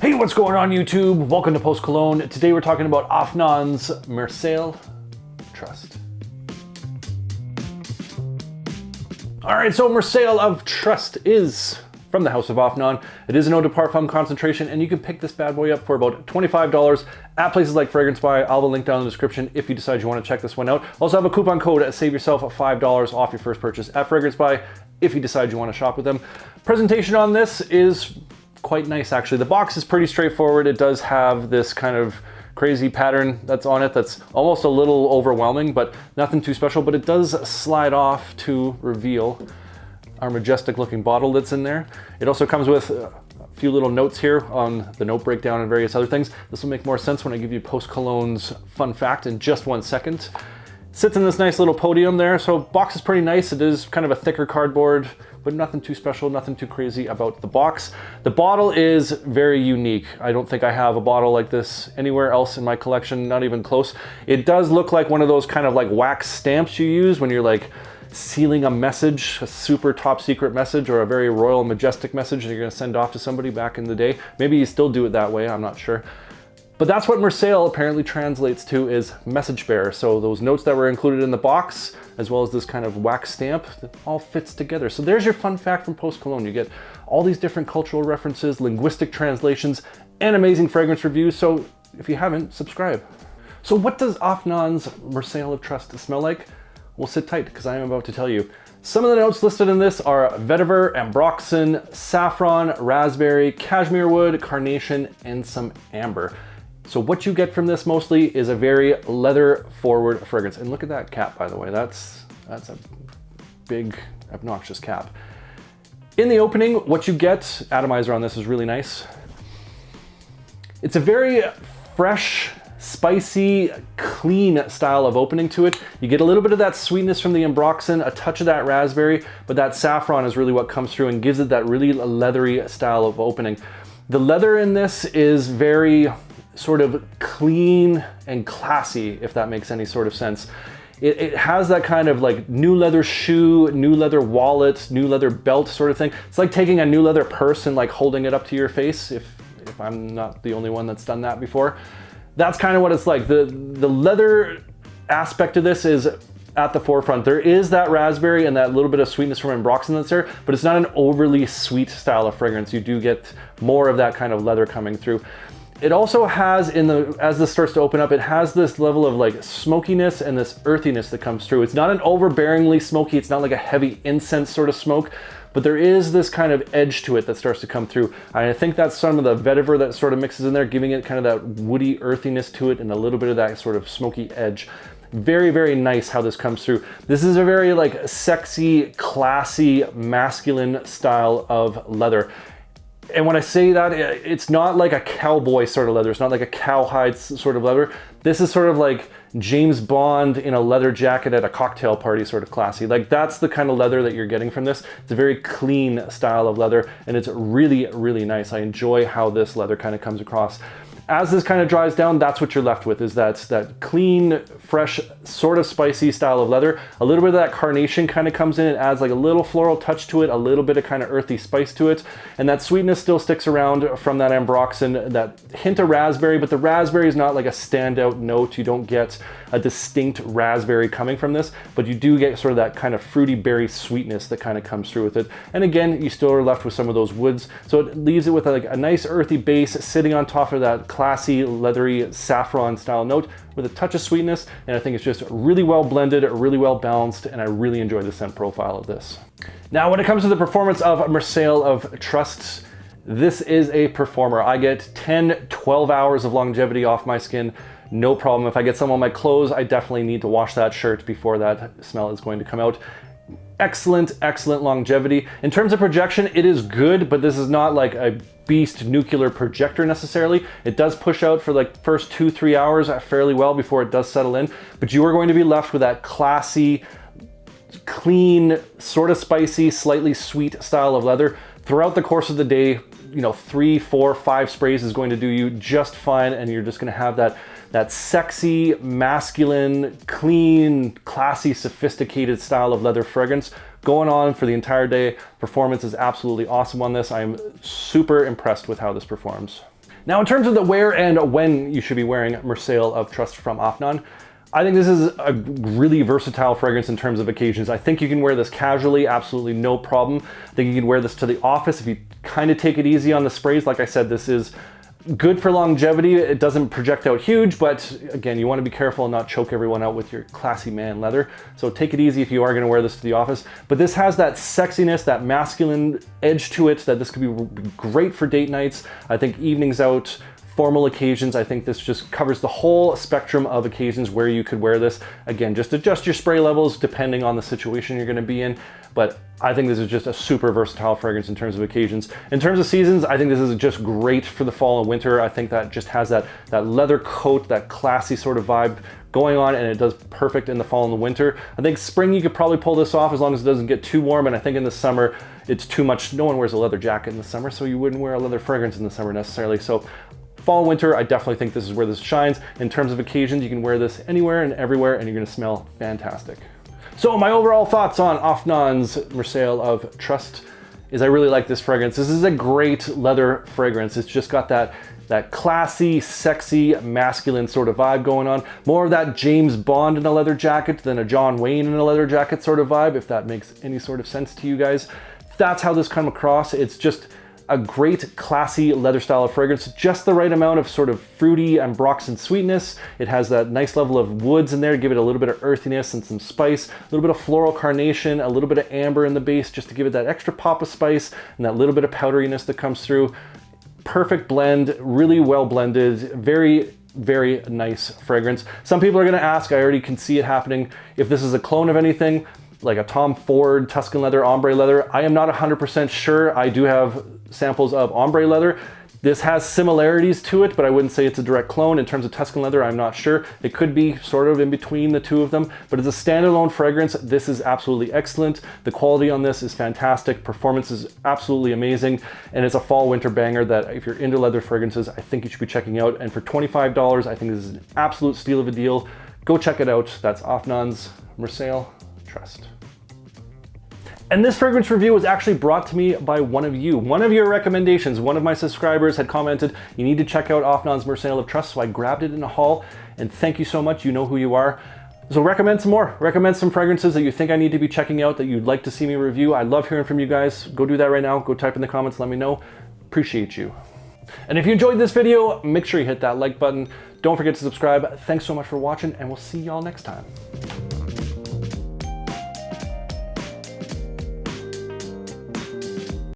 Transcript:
Hey, what's going on YouTube? Welcome to Post Cologne. Today we're talking about Afnan's Mirsaal Of Trust. All right, so Mirsaal Of Trust is from the House of Afnan. It is an eau de parfum concentration, and you can pick this bad boy up for about $25 at places like Fragrance Buy. I'll have a link down in the description if you decide you want to check this one out. Also have a coupon code to save yourself $5 off your first purchase at Fragrance Buy if you decide you want to shop with them. Presentation on this is quite nice, actually. The box is pretty straightforward. It does have this kind of crazy pattern that's on it that's almost a little overwhelming, but nothing too special. But it does slide off to reveal our majestic looking bottle that's in there. It also comes with a few little notes here on the note breakdown and various other things. This will make more sense when I give you Post Cologne's fun fact in just 1 second. Sits in this nice little podium there. So box is pretty nice. It is kind of a thicker cardboard, but nothing too special, nothing too crazy about the box. The bottle is very unique. I don't think I have a bottle like this anywhere else in my collection, not even close. It does look like one of those kind of like wax stamps you use when you're like sealing a message, a super top secret message or a very royal majestic message that you're gonna send off to somebody back in the day. Maybe you still do it that way, I'm not sure. But that's what Mirsaal apparently translates to, is message bearer. So those notes that were included in the box, as well as this kind of wax stamp, that all fits together. So there's your fun fact from Post Cologne. You get all these different cultural references, linguistic translations, and amazing fragrance reviews. So if you haven't, subscribe. So what does Afnan's Mirsaal Of Trust smell like? Well, sit tight, because I am about to tell you. Some of the notes listed in this are vetiver, ambroxan, saffron, raspberry, cashmere wood, carnation, and some amber. So what you get from this mostly is a very leather forward fragrance. And look at that cap, by the way. That's a big, obnoxious cap. In the opening, what you get, atomizer on this is really nice. It's a very fresh, spicy, clean style of opening to it. You get a little bit of that sweetness from the ambroxan, a touch of that raspberry, but that saffron is really what comes through and gives it that really leathery style of opening. The leather in this is very sort of clean and classy, if that makes any sort of sense. It has that kind of like new leather shoe, new leather wallet, new leather belt sort of thing. It's like taking a new leather purse and like holding it up to your face, if I'm not the only one that's done that before. That's kind of what it's like. The leather aspect of this is at the forefront. There is that raspberry and that little bit of sweetness from ambroxan that's there, but it's not an overly sweet style of fragrance. You do get more of that kind of leather coming through. It also has, as this starts to open up, it has this level of like smokiness and this earthiness that comes through. It's not an overbearingly smoky, it's not like a heavy incense sort of smoke, but there is this kind of edge to it that starts to come through. I think that's some of the vetiver that sort of mixes in there, giving it kind of that woody earthiness to it and a little bit of that sort of smoky edge. Very, very nice how this comes through. This is a very like sexy, classy, masculine style of leather. And when I say that, it's not like a cowboy sort of leather. It's not like a cowhide sort of leather. This is sort of like James Bond in a leather jacket at a cocktail party, sort of classy. Like that's the kind of leather that you're getting from this. It's a very clean style of leather, and it's really, really nice. I enjoy how this leather kind of comes across. As this kind of dries down, that's what you're left with, is that clean, fresh, sort of spicy style of leather. A little bit of that carnation kind of comes in. It adds like a little floral touch to it, a little bit of kind of earthy spice to it. And that sweetness still sticks around from that ambroxan, that hint of raspberry, but the raspberry is not like a standout note. You don't get a distinct raspberry coming from this, but you do get sort of that kind of fruity berry sweetness that kind of comes through with it. And again, you still are left with some of those woods. So it leaves it with like a nice earthy base sitting on top of that classy, leathery saffron style note with a touch of sweetness. And I think it's just really well blended, really well balanced, and I really enjoy the scent profile of this. Now, when it comes to the performance of Mirsaal Of Trust, this is a performer. I get 10, 12 hours of longevity off my skin. No problem. If I get some on my clothes, I definitely need to wash that shirt before that smell is going to come out. Excellent, excellent longevity. In terms of projection, it is good, but this is not like a beast nuclear projector necessarily. It does push out for like first 2-3 hours fairly well before it does settle in, but you are going to be left with that classy, clean, sort of spicy, slightly sweet style of leather throughout the course of the day. You know, 3, 4, 5 sprays is going to do you just fine, and you're just going to have that sexy, masculine, clean, classy, sophisticated style of leather fragrance going on for the entire day. Performance is absolutely awesome on this. I'm super impressed with how this performs. Now, in terms of the where and when you should be wearing Mirsaal of Trust from Afnan, I think this is a really versatile fragrance in terms of occasions. I think you can wear this casually, absolutely no problem. I think you can wear this to the office if you kind of take it easy on the sprays. Like I said, this is good for longevity. It doesn't project out huge, but again, you want to be careful and not choke everyone out with your classy man leather. So take it easy if you are going to wear this to the office. But this has that sexiness, that masculine edge to it, that this could be great for date nights. I think evenings out, formal occasions. I think this just covers the whole spectrum of occasions where you could wear this. Again, just adjust your spray levels depending on the situation you're going to be in. But I think this is just a super versatile fragrance in terms of occasions. In terms of seasons, I think this is just great for the fall and winter. I think that just has that leather coat, that classy sort of vibe going on, and it does perfect in the fall and the winter. I think spring you could probably pull this off as long as it doesn't get too warm, and I think in the summer it's too much. No one wears a leather jacket in the summer, so you wouldn't wear a leather fragrance in the summer necessarily. So fall, winter, I definitely think this is where this shines. In terms of occasions, you can wear this anywhere and everywhere and you're gonna smell fantastic. So my overall thoughts on Afnan's Mirsaal of Trust is I really like this fragrance. This is a great leather fragrance. It's just got that classy, sexy, masculine sort of vibe going on. More of that James Bond in a leather jacket than a John Wayne in a leather jacket sort of vibe, if that makes any sort of sense to you guys. That's how this comes across. It's just a great classy leather style of fragrance, just the right amount of sort of fruity and ambroxan sweetness. It has that nice level of woods in there to give it a little bit of earthiness and some spice, a little bit of floral carnation, a little bit of amber in the base just to give it that extra pop of spice and that little bit of powderiness that comes through. Perfect blend, really well blended, very, very nice fragrance. Some people are gonna ask, I already can see it happening, if this is a clone of anything, like a Tom Ford Tuscan leather, ombre leather. I am not 100% sure. I do have samples of ombre leather. This has similarities to it, but I wouldn't say it's a direct clone. In terms of Tuscan leather, I'm not sure. It could be sort of in between the two of them, but as a standalone fragrance, this is absolutely excellent. The quality on this is fantastic. Performance is absolutely amazing. And it's a fall winter banger that if you're into leather fragrances, I think you should be checking out. And for $25, I think this is an absolute steal of a deal. Go check it out. That's Afnan's Mirsaal Trust. And this fragrance review was actually brought to me by one of you. One of your recommendations, one of my subscribers had commented, you need to check out Afnan's Mirsaal of Trust, so I grabbed it in a haul, and thank you so much, you know who you are. So recommend some more. Recommend some fragrances that you think I need to be checking out, that you'd like to see me review. I love hearing from you guys. Go do that right now. Go type in the comments, let me know. Appreciate you. And if you enjoyed this video, make sure you hit that like button. Don't forget to subscribe. Thanks so much for watching, and we'll see y'all next time.